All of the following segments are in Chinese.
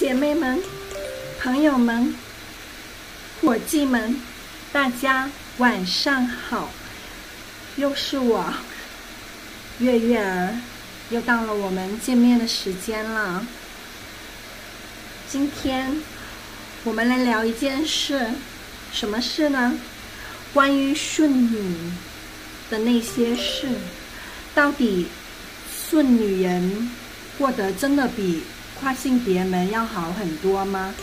姐妹们、朋友们、伙计们，大家晚上好！又是我月月儿，又到了我们见面的时间了。今天我们来聊一件事，什么事呢？关于顺女的那些事。到底顺女人过得真的比跨性别们要好很多吗？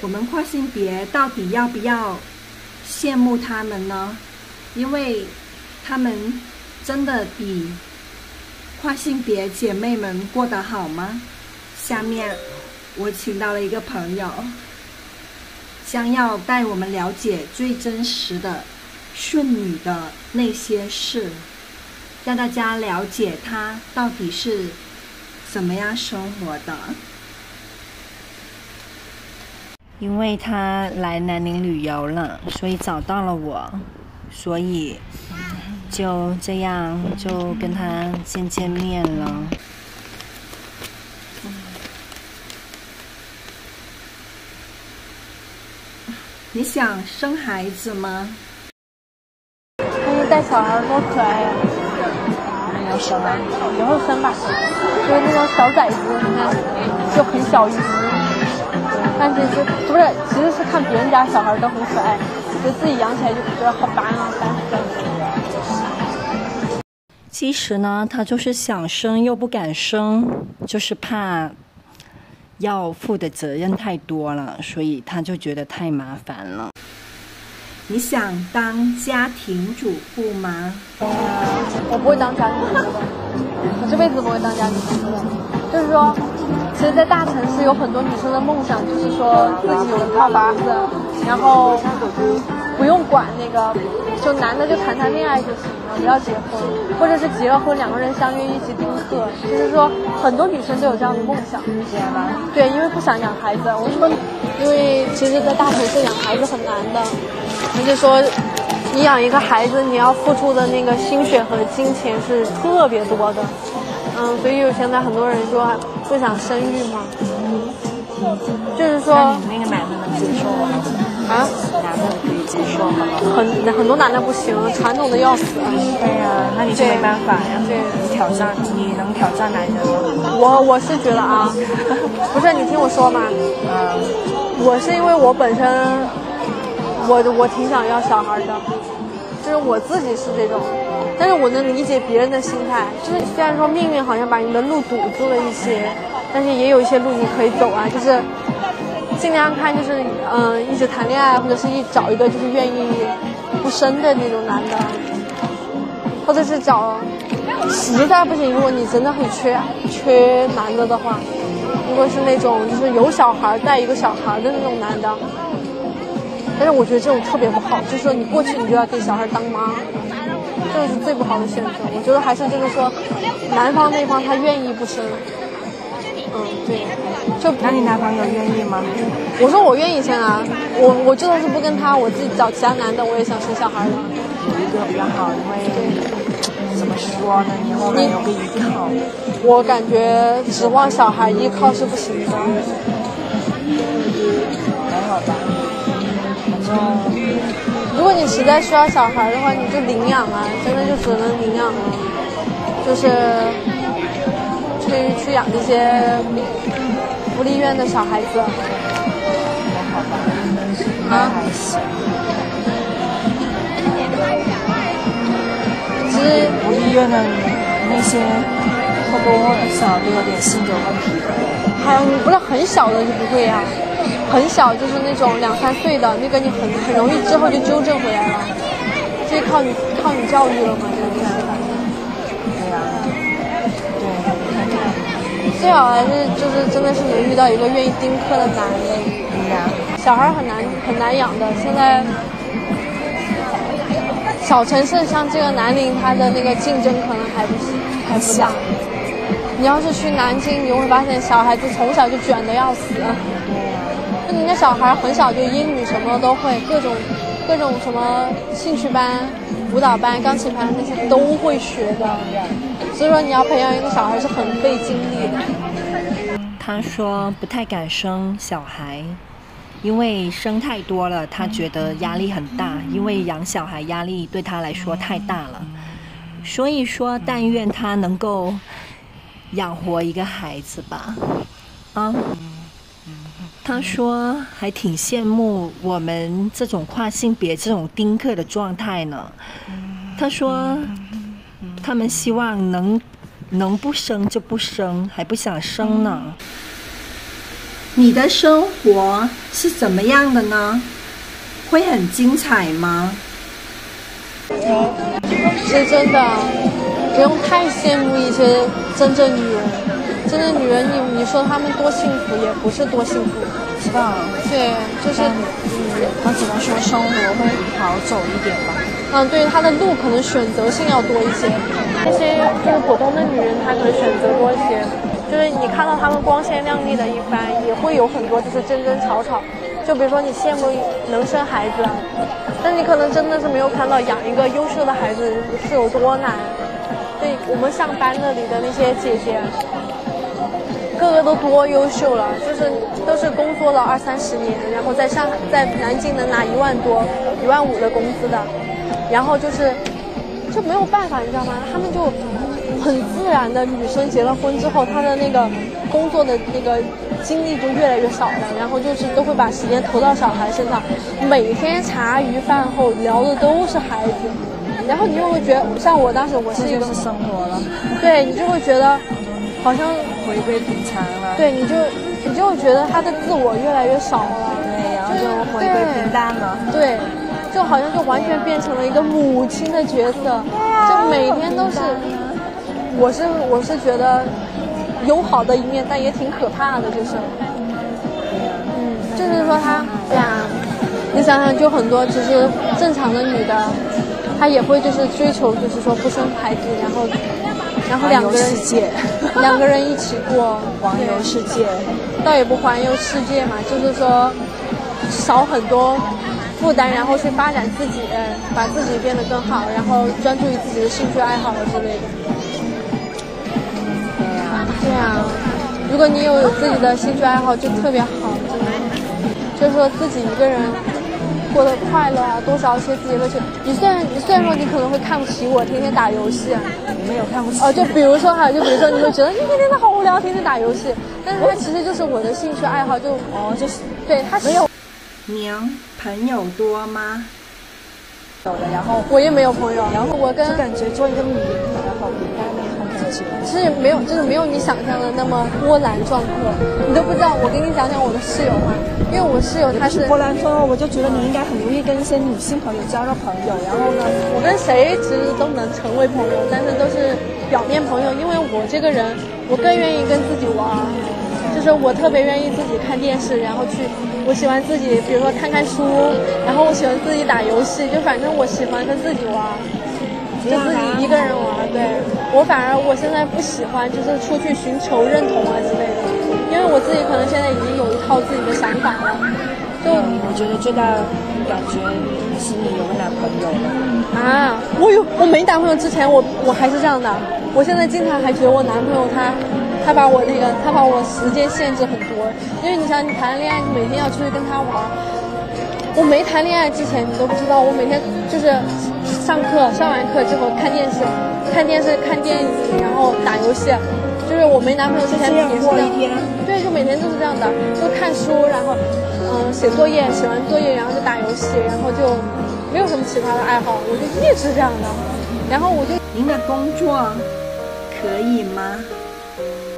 我们跨性别到底要不要羡慕他们呢？因为他们真的比跨性别姐妹们过得好吗？下面我请到了一个朋友，将要带我们了解最真实的顺女的那些事，让大家了解她到底是怎么样生活的。因为他来南宁旅游了，所以找到了我，所以就这样就跟他见面了。你想生孩子吗？带小孩多可爱呀！你要生啊？以后生吧，就是那种小崽子，你看就很小一只，但其实是看别人家小孩都很可爱，觉得自己养起来就觉得好烦啊，烦死了。其实呢，他就是想生又不敢生，就是怕要负的责任太多了，所以他就觉得太麻烦了。你想当家庭主妇吗？我不会当家庭主妇的，我这辈子不会当家庭主妇的。就是说，其实，在大城市有很多女生的梦想，就是说自己有一套房子，然后不用管那个，就男的就谈恋爱就行了，不要结婚，或者是结了婚两个人相约一起丁克。就是说，很多女生都有这样的梦想。对，因为不想养孩子。我说，因为其实，在大城市养孩子很难的。就是说，你养一个孩子，你要付出的那个心血和金钱是特别多的。所以有现在很多人说不想生育嘛。就是说，那你那个男的能接受吗？啊？男的可以接受吗？很多男的不行，传统的要死。对呀，那你就没办法呀。对，你能挑战男人吗？我是觉得啊，不是，你听我说嘛。我是因为我本身。我挺想要小孩的，就是我自己是这种，但是我能理解别人的心态。就是虽然说命运好像把你的路堵住了一些，但是也有一些路你可以走啊。就是尽量看，就是一直谈恋爱，或者是找一个就是愿意不生的那种男的，或者是找实在不行，如果你真的很缺男的的话，如果是那种就是有小孩带一个小孩的那种男的。但是我觉得这种特别不好，就是说你过去你就要给小孩当妈，这个是最不好的选择。我觉得还是就是说，男方那方他愿意不生，对。就那你男朋友愿意吗？我说我愿意生啊，我就算是不跟他，我自己找其他男的，我也想生小孩的。有一个比较好，因为怎么说呢，你后面有个依靠。我感觉指望小孩依靠是不行的。还好吧。如果你实在需要小孩的话，你就领养啊，真的就只能领养了，就是去养这些福利院的小孩子。还好吧，还行。其实福利院的那些或多或少都有点性格问题的。还有你不是很小的就不会呀。很小就是那种2、3岁的那个，你很容易之后就纠正回来了，这是靠你教育了嘛，这个是。对呀，对，最好还是就是真的是能遇到一个愿意丁克的男的。对呀。小孩很难养的，现在小城市像这个南宁，它的那个竞争可能还不大。你要是去南京，你会发现小孩子从小就卷得要死。人家小孩很小就英语什么都会，各种什么兴趣班、舞蹈班、钢琴班那些都会学的，所以说你要培养一个小孩是很费精力的。他说不太敢生小孩，因为生太多了，他觉得压力很大，因为养小孩压力对他来说太大了。所以说，但愿他能够养活一个孩子吧。啊，他说还挺羡慕我们这种跨性别这种丁克的状态呢。他说他们希望能不生就不生，还不想生呢。你的生活是怎么样的呢？会很精彩吗？是真的，不用太羡慕一些真正女人。真正女人，你说她们多幸福，也不是多幸福，知道？对，就是她只能说生活会好走一点吧。对，她的路可能选择性要多一些。那些就是普通的女人，她可能选择多一些。就是你看到她们光鲜亮丽的一番，也会有很多就是争争吵吵。就比如说你羡慕能生孩子，但你可能真的是没有看到养一个优秀的孩子是有多难。对，我们上班那里的那些姐姐，个个都多优秀了，就是都是工作了20-30年，然后在南京能拿1万多、1万5的工资的，然后就没有办法，你知道吗？他们就很自然的，女生结了婚之后，她的那个工作的那个精力就越来越少了，然后就是都会把时间投到小孩身上，每天茶余饭后聊的都是孩子，然后你就会觉得，像我当时我是一个生活了，对你就会觉得好像回归平常了，对，你就会觉得他的自我越来越少了，对，然后就回归平淡了，对，就好像就完全变成了一个母亲的角色，就每天都是，我是觉得有好的一面，但也挺可怕的，就是，就是说他呀，你想想，就很多其实正常的女的，她也会就是追求，就是说不生孩子，然后两个人一起过环游世界，倒也不环游世界嘛，就是说少很多负担，然后去发展自己，把自己变得更好，然后专注于自己的兴趣爱好之类的。对啊，如果你有自己的兴趣爱好就特别好，真的，就是说自己一个人过得快乐啊，多少一些自己乐趣。你虽然说你可能会看不起我天天打游戏，你没有看不起就比如说你会觉得你天天都好无聊，天天打游戏，但是它其实就是我的兴趣爱好，就是对它没有。您朋友多吗？有的，然后我也没有朋友，然后我跟就感觉做一个女人比较好平淡的很感觉，是没有，就是没有你想象的那么波澜壮阔，你都不知道。我给你讲讲我的室友嘛，因为我室友她是波澜壮阔，我就觉得你应该很容易跟一些女性朋友交到朋友，然后呢，我跟谁其实都能成为朋友，但是都是表面朋友，因为我这个人，我更愿意跟自己玩，就是我特别愿意自己看电视，然后我喜欢自己，比如说看看书，然后我喜欢自己打游戏，就反正我喜欢跟自己玩，就自己一个人玩。对，我反而我现在不喜欢就是出去寻求认同啊之类的，因为我自己可能现在已经有一套自己的想法了。就我觉得最大的感觉是你有个男朋友了啊！我没男朋友之前我还是这样的，我现在经常还觉得我男朋友他把我时间限制很多，因为你想你谈恋爱，你每天要出去跟他玩。我没谈恋爱之前，你都不知道，我每天就是上完课之后看电视、看电影，然后打游戏。就是我没男朋友之前也是这样，对，就每天都是这样的，就看书，然后写作业，写完作业然后就打游戏，然后就没有什么其他的爱好，我就一直这样的。然后您的工作可以吗？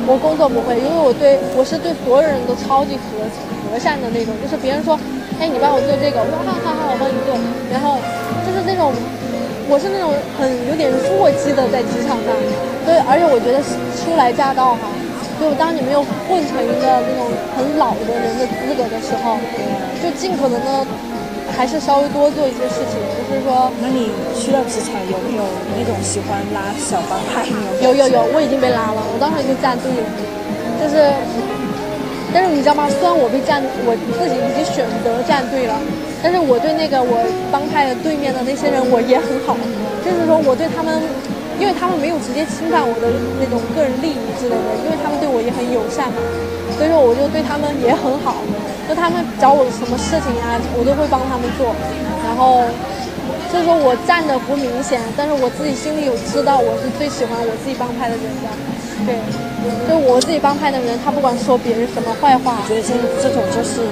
我工作不会，因为我是对所有人都超级和善的那种，就是别人说，哎，你帮我做这个，我说好，我帮你做，然后就是那种，我是那种很有点弱鸡的在职场上，对，而且我觉得初来乍到哈，就当你没有混成一个那种很老的人的资格的时候，就尽可能的还是稍微多做一些事情，就是说。那你去了职场有没有那种喜欢拉小帮派？有，我已经被拉了，我当时就站队了，就是，但是你知道吗？虽然我自己已经选择站队了，但是我对那个我帮派的对面的那些人我也很好，就是说我对他们，因为他们没有直接侵犯我的那种个人利益之类的，因为他们对我也很友善嘛，所所以说我就对他们也很好，就他们找我什么事情啊，我都会帮他们做。然后所以说我站的不明显，但是我自己心里有知道我是最喜欢我自己帮派的人的。对，就我自己帮派的人，他不管说别人什么坏话，我觉得这种就是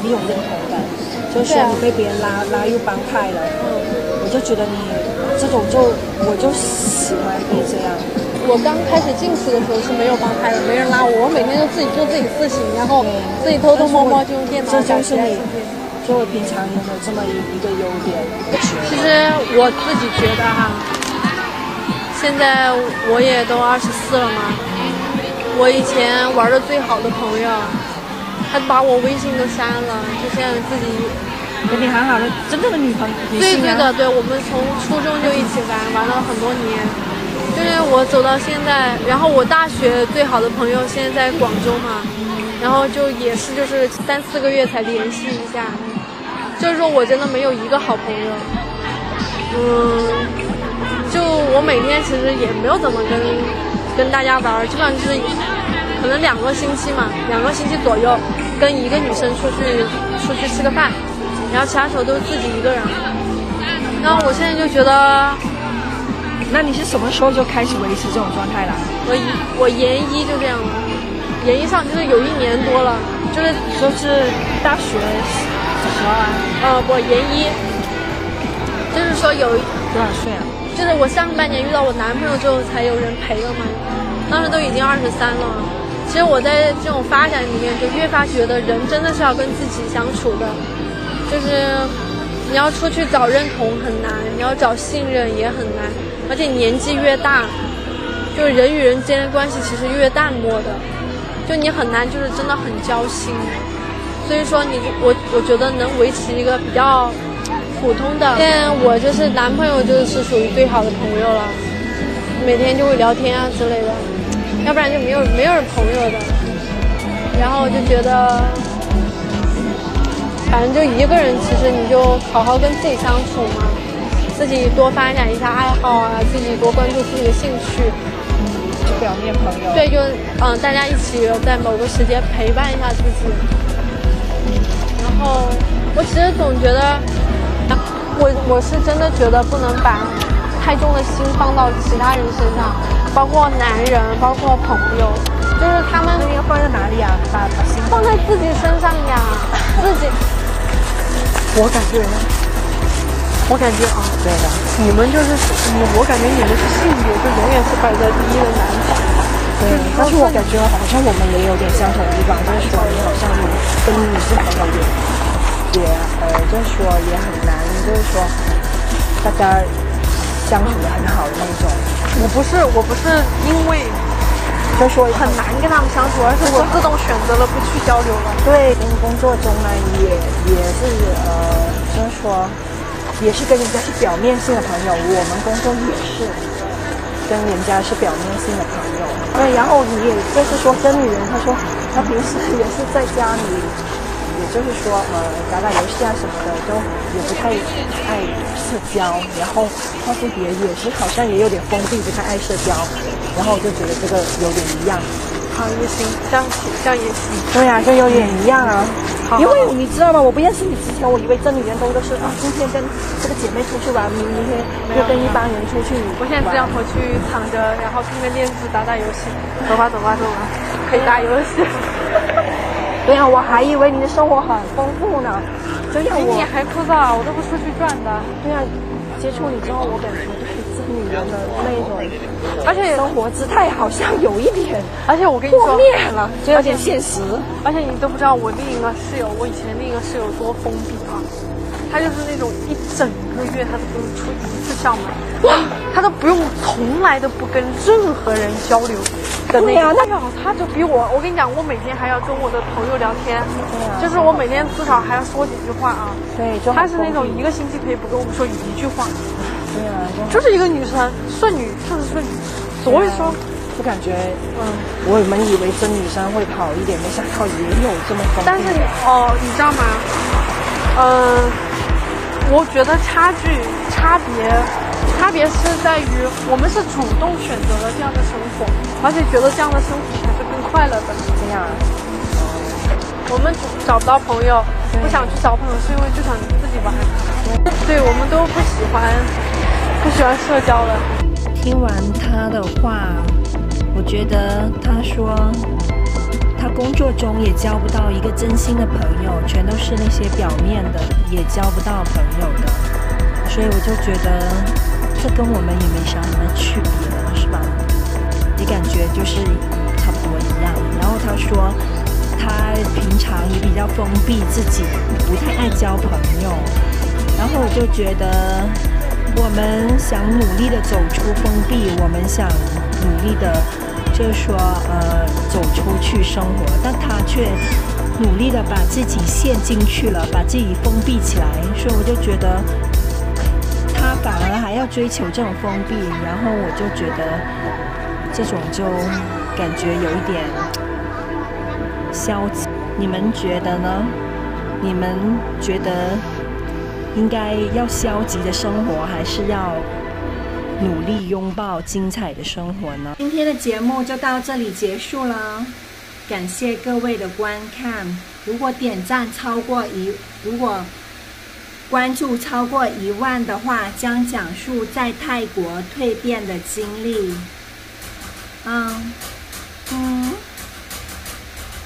你有认同感，就是说你被别人拉入帮派了，我就觉得你这种我就喜欢你这样。我刚开始进去的时候是没有帮派的，没人拉我，我每天就自己做自己事情，然后自己偷偷摸摸就用电脑这就是你作为平常人的这么一个优点。其实我自己觉得哈，现在我也都24了嘛，我以前玩的最好的朋友，他把我微信都删了，就现在自己跟你很好的真正的女朋友。对，我们从初中就一起玩了很多年。就是我走到现在，然后我大学最好的朋友现在在广州嘛，然后也是就是3-4个月才联系一下，就是说我真的没有一个好朋友。就我每天其实也没有怎么跟大家玩，基本上就是可能2个星期嘛，2个星期左右跟一个女生出去吃个饭，然后其他时候都是自己一个人。然后我现在就觉得。那你是什么时候就开始维持这种状态了？我研一就这样了，研一上就是有1年多了，就是大学什么啊？我研一，就是说有多少岁啊？就是我上半年遇到我男朋友之后才有人陪了嘛，当时都已经23了。其实我在这种发展里面就越发觉得人真的是要跟自己相处的，就是你要出去找认同很难，你要找信任也很难。而且年纪越大，就人与人之间的关系其实越淡漠的，就你很难就是真的很交心。所以说我觉得能维持一个比较普通的，现在我就是男朋友就是属于最好的朋友了，每天就会聊天啊之类的，要不然就没有人朋友的。然后就觉得反正就一个人，其实你就好好跟自己相处嘛，自己多发展一下爱好啊，自己多关注自己的兴趣，就表面朋友。对，就大家一起在某个时间陪伴一下自己。然后我其实总觉得，我是真的觉得不能把太重的心放到其他人身上，包括男人，包括朋友，就是他们应该放在哪里啊？把心放在自己身上呀，自己。我感觉啊，对的，你们就是我感觉你们是性别就永远是摆在第一的难题。对，但是我感觉好像我们也有点相同的地方，就是说你好像跟女性朋友也就是说也很难，就是说大家相处的很好的那种。我不是因为就是说很难跟他们相处，而是我自动选择了不去交流了。对，工作中呢也是就是说。也是跟人家是表面性的朋友，我们工作也是跟人家是表面性的朋友。对，然后你也就是说跟女人，她说她平时也是在家里，也就是说打游戏啊什么的，都也不太爱社交，然后她是也是好像也有点封闭，不太爱社交，然后我就觉得这个有点一样。好也行，这样也行。对呀，就有点一样啊。因为你知道吗？我不认识你之前，我以为这女人都是今天跟这个姐妹出去玩，明天又跟一帮人出去。我现在只想回去躺着，然后看看电视，打游戏。走吧，可以打游戏。对呀，我还以为你的生活很丰富呢。就像比你还枯燥，我都不出去转的。对呀，接触你之后，我感觉就是这个女人的那种，而且生活姿态好像有一点，而且我跟你说，破灭了，就有点现实。而且你都不知道我以前另一个室友多封闭啊，他就是那种一整个月他都不用出1次校门，他都不用，从来都不跟任何人交流的那种。对呀，他就比我跟你讲，我每天还要跟我的朋友聊天，就是我每天至少还要说几句话啊。对，他是那种1个星期可以不跟我们说1句话。对呀，就是一个女生，顺女就是顺女，所以说。就感觉，我们以为真女生会好一点，没想到也有这么丰富。但是你知道吗？我觉得差别是在于，我们是主动选择了这样的生活，而且觉得这样的生活才是更快乐的。这样，我们找不到朋友，不想去找朋友，是因为就想自己玩。对，我们都不喜欢社交的。听完他的话，我觉得他说他工作中也交不到一个真心的朋友，全都是那些表面的，也交不到朋友的。所以我就觉得这跟我们也没啥什么区别了，是吧？也感觉就是差不多一样。然后他说他平常也比较封闭自己，不太爱交朋友。然后我就觉得我们想努力的走出封闭，我们想努力的就是说走出去生活，但他却努力的把自己陷进去了，把自己封闭起来。所以我就觉得他反而还要追求这种封闭，然后我就觉得这种就感觉有一点消极。你们觉得呢？你们觉得应该要消极的生活，还是要努力拥抱精彩的生活呢？今天的节目就到这里结束了，感谢各位的观看。如果关注超过1万的话，将讲述在泰国蜕变的经历。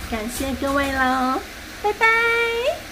感谢各位喽，拜拜。